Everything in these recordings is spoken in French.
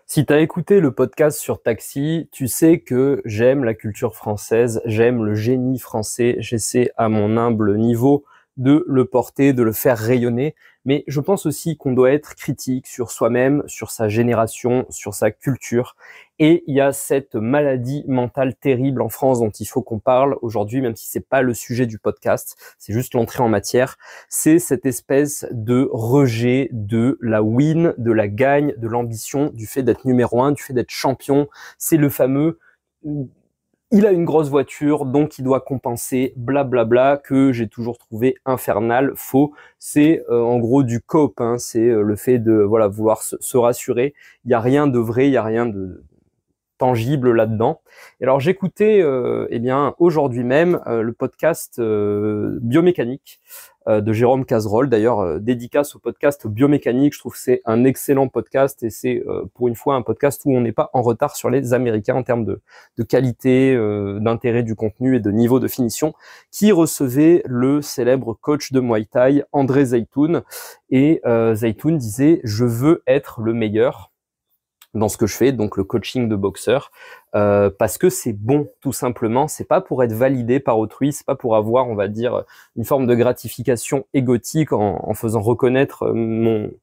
Si tu as écouté le podcast sur Taxi, tu sais que j'aime la culture française, j'aime le génie français, j'essaie à mon humble niveau de le porter, de le faire rayonner, mais je pense aussi qu'on doit être critique sur soi-même, sur sa génération, sur sa culture. Et il y a cette maladie mentale terrible en France dont il faut qu'on parle aujourd'hui, même si c'est pas le sujet du podcast, c'est juste l'entrée en matière. C'est cette espèce de rejet de la win, de la gagne, de l'ambition, du fait d'être numéro un, du fait d'être champion. C'est le fameux il a une grosse voiture, donc il doit compenser, blablabla, que j'ai toujours trouvé infernal, faux. C'est en gros du cope, hein, c'est le fait de vouloir se rassurer. Il n'y a rien de vrai, il n'y a rien de tangible là-dedans. Et alors j'écoutais aujourd'hui même le podcast Biomécanique de Jérôme Cazerolle. D'ailleurs, dédicace au podcast Biomécanique. Je trouve que c'est un excellent podcast et c'est pour une fois un podcast où on n'est pas en retard sur les Américains en termes de qualité, d'intérêt du contenu et de niveau de finition, qui recevait le célèbre coach de Muay Thai, André Zeytoun. Et Zeytoun disait « Je veux être le meilleur » dans ce que je fais, donc le coaching de boxeur, parce que c'est bon, tout simplement. C'est pas pour être validé par autrui, c'est pas pour avoir, on va dire, une forme de gratification égotique en faisant reconnaître mon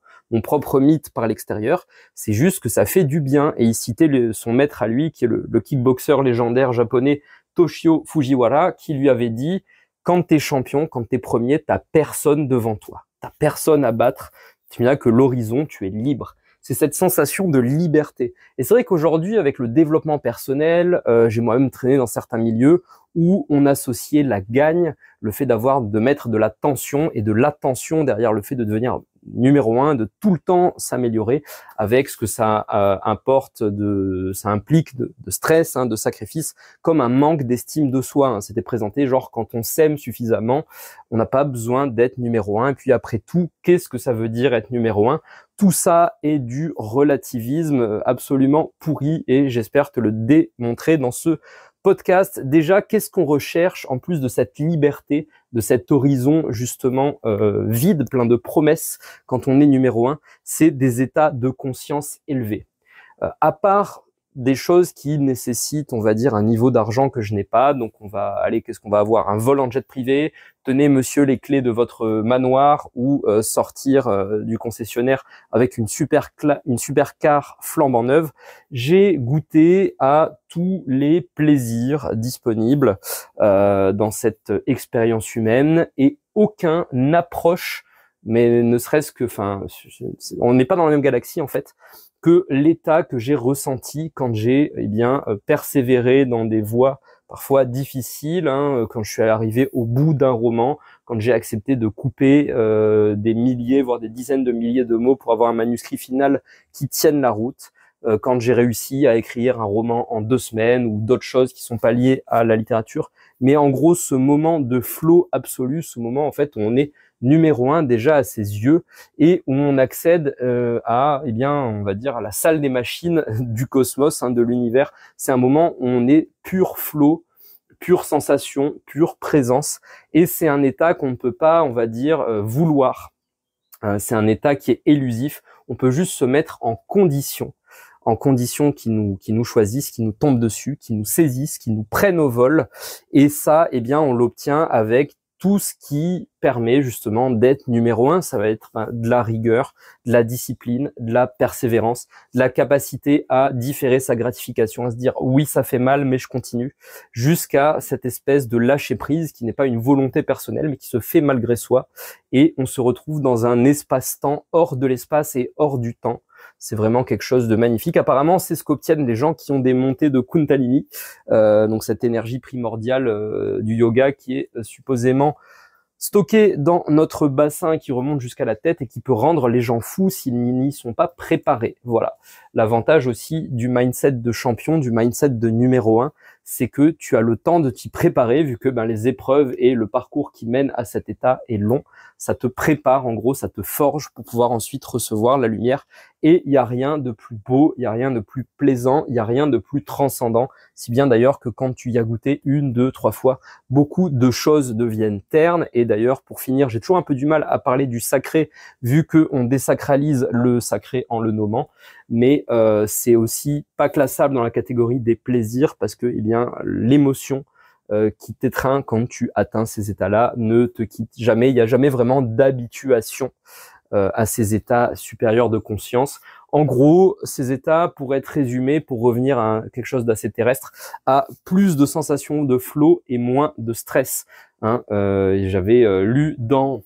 propre mythe par l'extérieur. C'est juste que ça fait du bien. Et il citait son maître à lui, qui est le kickboxer légendaire japonais Toshio Fujiwara, qui lui avait dit « Quand t'es champion, quand t'es premier, t'as personne devant toi. T'as personne à battre. Tu n'as que l'horizon, tu es libre. » C'est cette sensation de liberté. Et c'est vrai qu'aujourd'hui, avec le développement personnel, j'ai moi-même traîné dans certains milieux où on associait la gagne, le fait de mettre de la tension et de l'attention derrière le fait de devenir numéro un, de tout le temps s'améliorer, avec ce que ça ça implique de stress, hein, de sacrifice, comme un manque d'estime de soi. Hein. C'était présenté genre quand on s'aime suffisamment, on n'a pas besoin d'être numéro un. Et puis après tout, qu'est-ce que ça veut dire être numéro un? Tout ça est du relativisme absolument pourri et j'espère te le démontrer dans ce podcast. Déjà, qu'est-ce qu'on recherche en plus de cette liberté, de cet horizon justement vide, plein de promesses quand on est numéro un? C'est des états de conscience élevés. À part des choses qui nécessitent, on va dire, un niveau d'argent que je n'ai pas. Donc, qu'est-ce qu'on va avoir? Un vol en jet privé. Tenez, monsieur, les clés de votre manoir ou sortir du concessionnaire avec une super car flambant neuve. J'ai goûté à tous les plaisirs disponibles dans cette expérience humaine et aucun n'approche, mais ne serait-ce que, on n'est pas dans la même galaxie en fait, que l'état que j'ai ressenti quand j'ai persévéré dans des voies parfois difficiles, hein, quand je suis arrivé au bout d'un roman, quand j'ai accepté de couper des milliers, voire des dizaines de milliers de mots pour avoir un manuscrit final qui tienne la route, quand j'ai réussi à écrire un roman en 2 semaines ou d'autres choses qui sont pas liées à la littérature. Mais en gros, ce moment de flow absolu, ce moment en fait où on est numéro un déjà à ses yeux et où on accède on va dire à la salle des machines du cosmos, hein, de l'univers. C'est un moment où on est pur flow, pure sensation, pure présence et c'est un état qu'on ne peut pas, on va dire, vouloir. C'est un état qui est élusif. On peut juste se mettre en conditions qui nous choisissent, qui nous tombent dessus, qui nous saisissent, qui nous prennent au vol. Et ça, on l'obtient avec tout ce qui permet justement d'être numéro un. Ça va être de la rigueur, de la discipline, de la persévérance, de la capacité à différer sa gratification, à se dire oui, ça fait mal, mais je continue, jusqu'à cette espèce de lâcher prise qui n'est pas une volonté personnelle, mais qui se fait malgré soi. Et on se retrouve dans un espace-temps hors de l'espace et hors du temps. C'est vraiment quelque chose de magnifique. Apparemment, c'est ce qu'obtiennent les gens qui ont des montées de Kundalini, donc cette énergie primordiale du yoga qui est supposément stockée dans notre bassin, qui remonte jusqu'à la tête et qui peut rendre les gens fous s'ils n'y sont pas préparés. Voilà. L'avantage aussi du mindset de champion, du mindset de numéro un, c'est que tu as le temps de t'y préparer, vu que les épreuves et le parcours qui mène à cet état est long. Ça te prépare, en gros, ça te forge pour pouvoir ensuite recevoir la lumière. Et il n'y a rien de plus beau, il n'y a rien de plus plaisant, il n'y a rien de plus transcendant. Si bien d'ailleurs que quand tu y as goûté 1, 2, 3 fois, beaucoup de choses deviennent ternes. Et d'ailleurs, pour finir, j'ai toujours un peu du mal à parler du sacré, vu qu'on désacralise le sacré en le nommant. mais c'est aussi pas classable dans la catégorie des plaisirs parce que eh bien l'émotion qui t'étreint quand tu atteins ces états-là ne te quitte jamais. Il n'y a jamais vraiment d'habituation à ces états supérieurs de conscience. En gros, ces états pourraient être résumés, pour revenir à quelque chose d'assez terrestre, à plus de sensations de flow et moins de stress. Hein, j'avais lu dans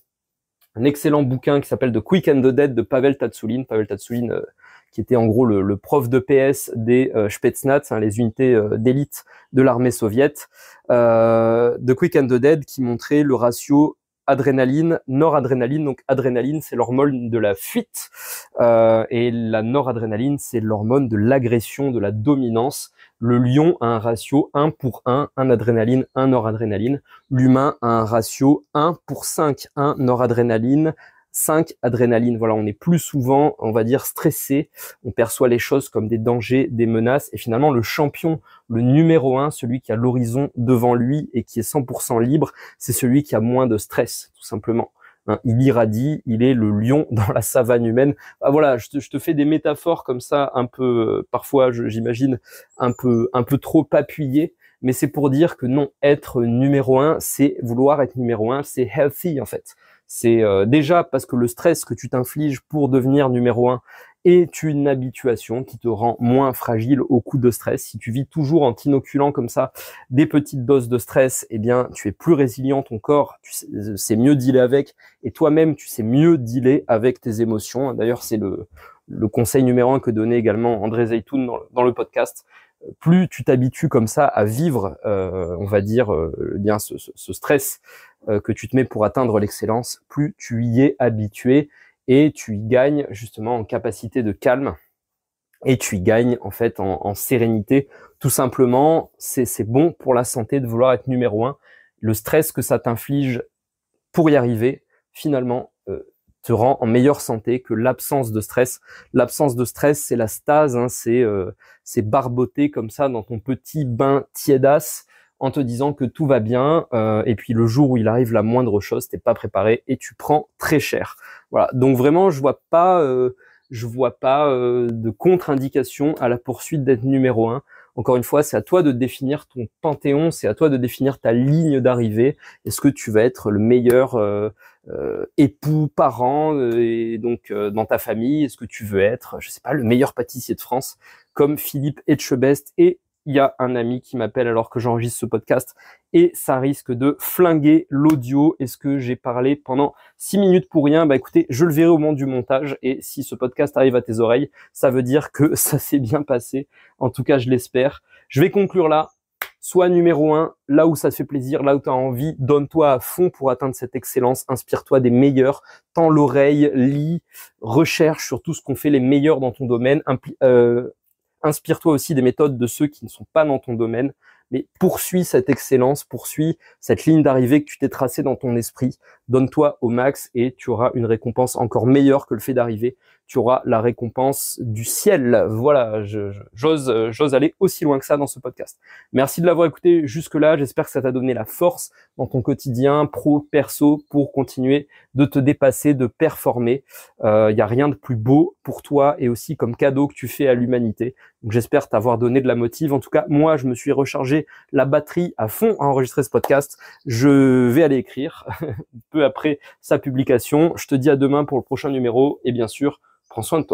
un excellent bouquin qui s'appelle The Quick and the Dead de Pavel Tsatsouline. Pavel Tsatsouline, qui était en gros le prof de PS des Spetsnaz, hein, les unités d'élite de l'armée soviète. The Quick and the Dead, qui montrait le ratio adrénaline, noradrénaline. Donc adrénaline, c'est l'hormone de la fuite, et la noradrénaline, c'est l'hormone de l'agression, de la dominance. Le lion a un ratio 1 pour 1 adrénaline, 1 noradrénaline. L'humain a un ratio 1 pour 5, 1 noradrénaline, 5 adrénaline. Voilà, on est plus souvent, on va dire, stressé. On perçoit les choses comme des dangers, des menaces. Et finalement, le champion, le numéro 1, celui qui a l'horizon devant lui et qui est 100% libre, c'est celui qui a moins de stress, tout simplement. Hein, il irradie, il est le lion dans la savane humaine. Ah, voilà, je te fais des métaphores comme ça, un peu, parfois, j'imagine, un peu trop appuyées. Mais c'est pour dire que non, être numéro 1, c'est vouloir être numéro 1, c'est healthy en fait. C'est déjà parce que le stress que tu t'infliges pour devenir numéro 1 est une habituation qui te rend moins fragile au coup de stress. Si tu vis toujours en t'inoculant comme ça des petites doses de stress, eh bien, tu es plus résilient, ton corps, tu sais mieux dealer avec, et toi-même, tu sais mieux dealer avec tes émotions. D'ailleurs, c'est le conseil numéro 1 que donnait également André Zeytoun dans le podcast. Plus tu t'habitues comme ça à vivre, on va dire, bien ce stress que tu te mets pour atteindre l'excellence, plus tu y es habitué et tu y gagnes justement en capacité de calme et tu y gagnes en fait en sérénité. Tout simplement, c'est bon pour la santé de vouloir être numéro 1. Le stress que ça t'inflige pour y arriver, finalement, te rend en meilleure santé que l'absence de stress. L'absence de stress, c'est la stase, hein, c'est barboter comme ça dans ton petit bain tiédasse en te disant que tout va bien, et puis le jour où il arrive la moindre chose, t'es pas préparé et tu prends très cher. Voilà. Donc vraiment, je vois pas de contre-indication à la poursuite d'être numéro 1. Encore une fois, c'est à toi de définir ton panthéon, c'est à toi de définir ta ligne d'arrivée. Est-ce que tu vas être le meilleur époux, parent, et donc dans ta famille? Est-ce que tu veux être, je sais pas, le meilleur pâtissier de France, comme Philippe Etchebest? Et il y a un ami qui m'appelle alors que j'enregistre ce podcast et ça risque de flinguer l'audio. Est-ce que j'ai parlé pendant 6 minutes pour rien? Bah écoutez, je le verrai au moment du montage, et si ce podcast arrive à tes oreilles, ça veut dire que ça s'est bien passé. En tout cas, je l'espère. Je vais conclure là. Sois numéro 1, là où ça te fait plaisir, là où tu as envie, donne-toi à fond pour atteindre cette excellence, inspire-toi des meilleurs, tends l'oreille, lis, recherche sur tout ce qu'ont fait les meilleurs dans ton domaine, inspire-toi aussi des méthodes de ceux qui ne sont pas dans ton domaine, mais poursuis cette excellence, poursuis cette ligne d'arrivée que tu t'es tracée dans ton esprit, donne-toi au max et tu auras une récompense encore meilleure que le fait d'arriver. Tu auras la récompense du ciel. Voilà, j'ose aller aussi loin que ça dans ce podcast. Merci de l'avoir écouté jusque-là. J'espère que ça t'a donné la force dans ton quotidien pro, perso, pour continuer de te dépasser, de performer. Il n'y a rien de plus beau pour toi et aussi comme cadeau que tu fais à l'humanité. Donc j'espère t'avoir donné de la motive. En tout cas, moi, je me suis rechargé la batterie à fond à enregistrer ce podcast. Je vais aller écrire peu après sa publication. Je te dis à demain pour le prochain numéro et bien sûr, prends soin de toi.